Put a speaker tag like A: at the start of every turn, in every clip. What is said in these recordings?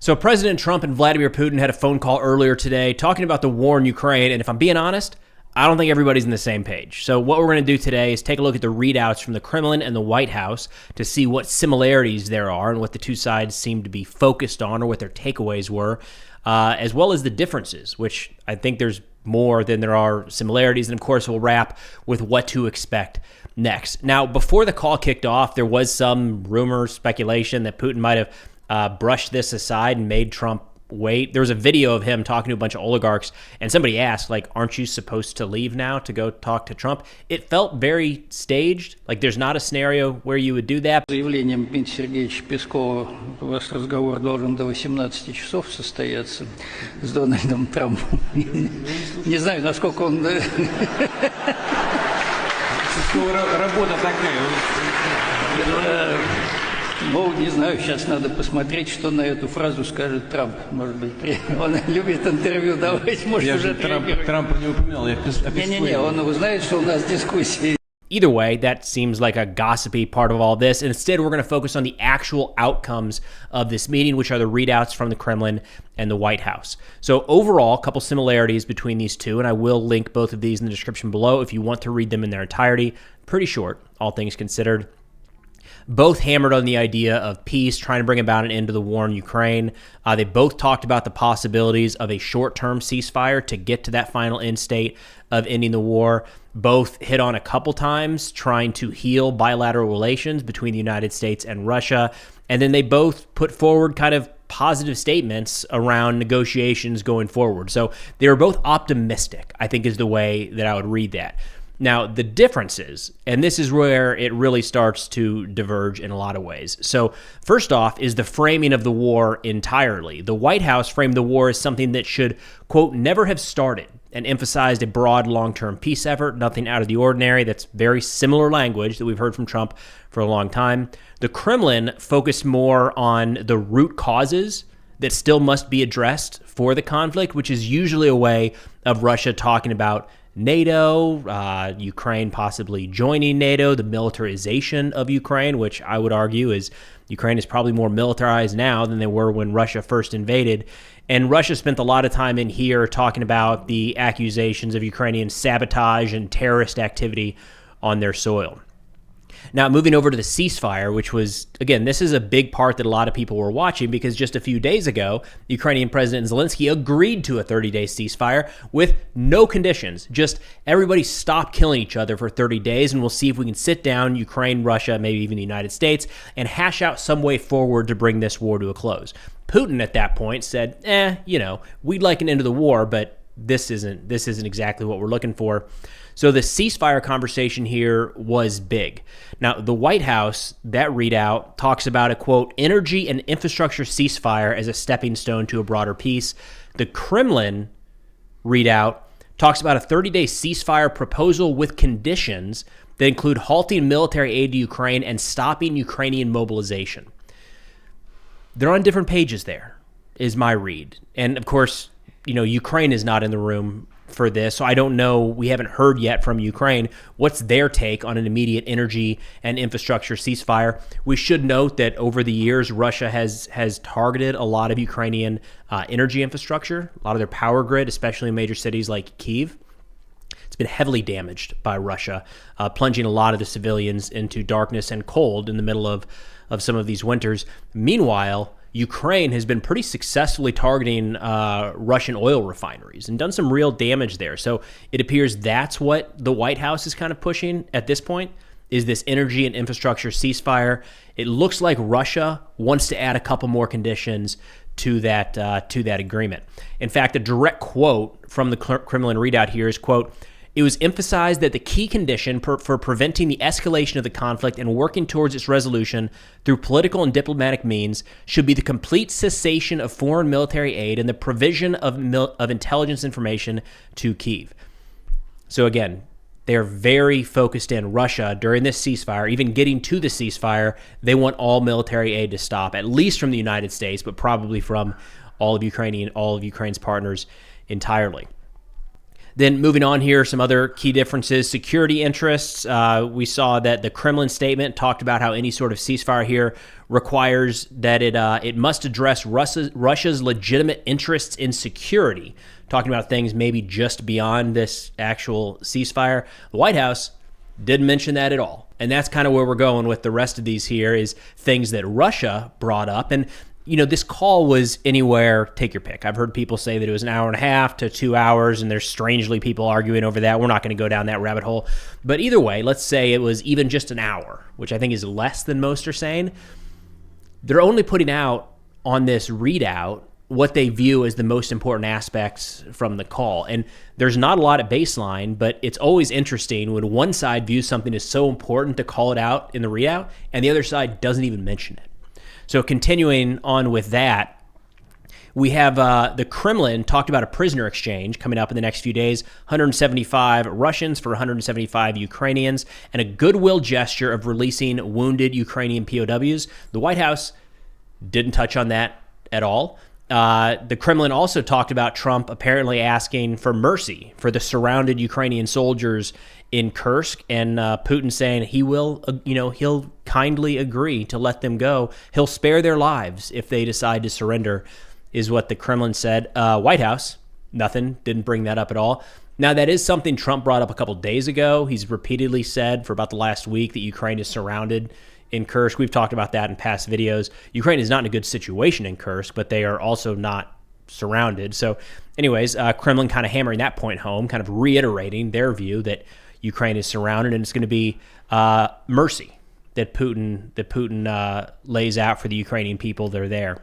A: So President Trump and Vladimir Putin had a phone call earlier today talking about the war in Ukraine. And if I'm being honest, I don't think everybody's on the same page. So what we're going to do today is take a look at the readouts from the Kremlin and the White House to see what similarities there are and what the two sides seem to be focused on or what their takeaways were, as well as the differences, which I think there's more than there are similarities. And of course, we'll wrap with what to expect next. Now, before the call kicked off, there was some rumor, speculation that Putin might have brushed this aside and made Trump wait. There was a video of him talking to a bunch of oligarchs, and somebody asked, like, aren't you supposed to leave now to go talk to Trump? It felt very staged. Like, there's not a scenario where you would do that.
B: Заявлением Дмитрия Сергеевича Пескова у вас разговор должен до 18 часов состояться с Дональдом Трампом. Не знаю, насколько он... Работа такая. Ну, не знаю, сейчас надо посмотреть, что на эту фразу скажет Трамп. Может быть, он любит интервью давать, может, уже
C: Трампа не упоминал.
B: Не-не-не, он знает, что у нас дискуссии.
A: Either way, that seems like a gossipy part of all this. Instead, we're going to focus on the actual outcomes of this meeting, which are the readouts from the Kremlin and the White House. So overall, a couple similarities between these two, and I will link both of these in the description below if you want to read them in their entirety. Pretty short, all things considered. Both hammered on the idea of peace, trying to bring about an end to the war in Ukraine. They both talked about the possibilities of a short-term ceasefire to get to that final end state of ending the war. Both hit on a couple times trying to heal bilateral relations between the United States and Russia. And then they both put forward kind of positive statements around negotiations going forward. So they were both optimistic, I think is the way that I would read that. Now, the differences, and this is where it really starts to diverge in a lot of ways. So first off is the framing of the war entirely. The White House framed the war as something that should, quote, never have started, and emphasized a broad long-term peace effort, nothing out of the ordinary. That's very similar language that we've heard from Trump for a long time. The Kremlin focused more on the root causes that still must be addressed for the conflict, which is usually a way of Russia talking about NATO, Ukraine possibly joining NATO, the militarization of Ukraine, which I would argue is Ukraine is probably more militarized now than they were when Russia first invaded. And Russia spent a lot of time in here talking about the accusations of Ukrainian sabotage and terrorist activity on their soil. Now, moving over to the ceasefire, which was, again, this is a big part that a lot of people were watching because just a few days ago, Ukrainian President Zelensky agreed to a 30-day ceasefire with no conditions. Just everybody stop killing each other for 30 days, and we'll see if we can sit down, Ukraine, Russia, maybe even the United States, and hash out some way forward to bring this war to a close. Putin at that point said, we'd like an end to the war, but this isn't exactly what we're looking for. So the ceasefire conversation here was big. Now, the White House, that readout, talks about a, quote, energy and infrastructure ceasefire as a stepping stone to a broader peace. The Kremlin readout talks about a 30-day ceasefire proposal with conditions that include halting military aid to Ukraine and stopping Ukrainian mobilization. They're on different pages there, is my read. And, of course, Ukraine is not in the room for this, so I don't know. We haven't heard yet from Ukraine what's their take on an immediate energy and infrastructure ceasefire. We should note that over the years, Russia has targeted a lot of Ukrainian energy infrastructure, a lot of their power grid, especially in major cities like Kyiv. It's been heavily damaged by Russia, plunging a lot of the civilians into darkness and cold in the middle of some of these winters. Meanwhile, Ukraine has been pretty successfully targeting Russian oil refineries and done some real damage there. So it appears that's what the White House is kind of pushing at this point, is this energy and infrastructure ceasefire. It looks like Russia wants to add a couple more conditions to that agreement. In fact, a direct quote from the Kremlin readout here is, quote, it was emphasized that the key condition for preventing the escalation of the conflict and working towards its resolution through political and diplomatic means should be the complete cessation of foreign military aid and the provision of intelligence information to Kyiv. So again, they're very focused in Russia during this ceasefire, even getting to the ceasefire. They want all military aid to stop, at least from the United States, but probably from all of Ukraine's partners entirely. Then moving on here, some other key differences. Security interests. We saw that the Kremlin statement talked about how any sort of ceasefire here requires that it must address Russia's legitimate interests in security, talking about things maybe just beyond this actual ceasefire. The White House didn't mention that at all. And that's kind of where we're going with the rest of these here, is things that Russia brought up. And this call was anywhere, take your pick. I've heard people say that it was an hour and a half to 2 hours, and there's strangely people arguing over that. We're not going to go down that rabbit hole. But either way, let's say it was even just an hour, which I think is less than most are saying. They're only putting out on this readout what they view as the most important aspects from the call. And there's not a lot at baseline, but it's always interesting when one side views something as so important to call it out in the readout, and the other side doesn't even mention it. So continuing on with that, we have the Kremlin talked about a prisoner exchange coming up in the next few days, 175 Russians for 175 Ukrainians, and a goodwill gesture of releasing wounded Ukrainian POWs. The White House didn't touch on that at all. The Kremlin also talked about Trump apparently asking for mercy for the surrounded Ukrainian soldiers in Kursk, and Putin saying he will, he'll kindly agree to let them go. He'll spare their lives if they decide to surrender, is what the Kremlin said. White House, nothing, didn't bring that up at all. Now, that is something Trump brought up a couple days ago. He's repeatedly said for about the last week that Ukraine is surrounded in Kursk. We've talked about that in past videos. Ukraine is not in a good situation in Kursk, but they are also not surrounded. So anyways, Kremlin kind of hammering that point home, kind of reiterating their view that Ukraine is surrounded, and it's going to be mercy that Putin lays out for the Ukrainian people that are there.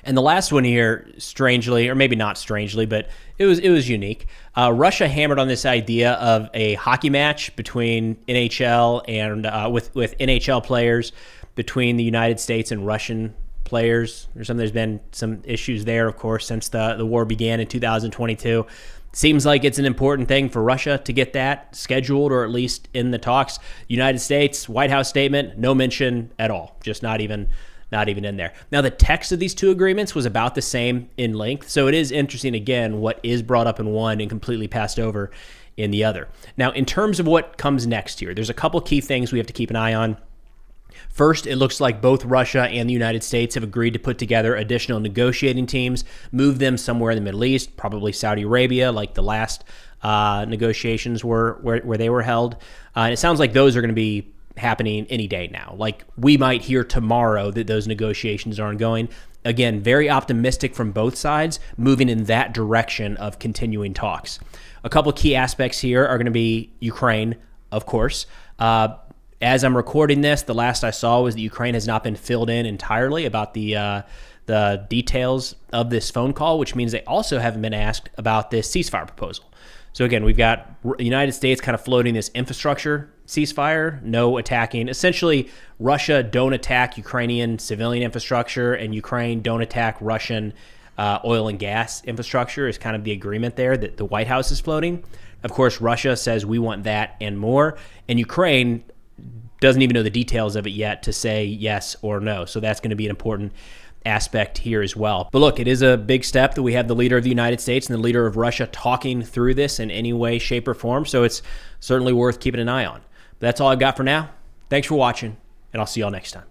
A: And the last one here, strangely, or maybe not strangely, but it was unique. Russia hammered on this idea of a hockey match between NHL and with NHL players between the United States and Russian players. There's been some issues there, of course, since the war began in 2022. Seems like it's an important thing for Russia to get that scheduled, or at least in the talks. United States, White House statement, no mention at all, just not even in there. Now, the text of these two agreements was about the same in length, so it is interesting, again, what is brought up in one and completely passed over in the other. Now, in terms of what comes next here, there's a couple key things we have to keep an eye on. First, it looks like both Russia and the United States have agreed to put together additional negotiating teams, move them somewhere in the Middle East, probably Saudi Arabia, like the last negotiations were where they were held. And it sounds like those are going to be happening any day now. Like, we might hear tomorrow that those negotiations are ongoing. Again, very optimistic from both sides, moving in that direction of continuing talks. A couple key aspects here are going to be Ukraine, of course. As I'm recording this, the last I saw was that Ukraine has not been filled in entirely about the details of this phone call, which means they also haven't been asked about this ceasefire proposal. So again, we've got the United States kind of floating this infrastructure ceasefire, no attacking. Essentially, Russia don't attack Ukrainian civilian infrastructure, and Ukraine don't attack Russian oil and gas infrastructure is kind of the agreement there that the White House is floating. Of course, Russia says we want that and more, and Ukraine doesn't even know the details of it yet to say yes or no. So that's going to be an important aspect here as well. But look, it is a big step that we have the leader of the United States and the leader of Russia talking through this in any way, shape, or form. So it's certainly worth keeping an eye on. But that's all I've got for now. Thanks for watching, and I'll see y'all next time.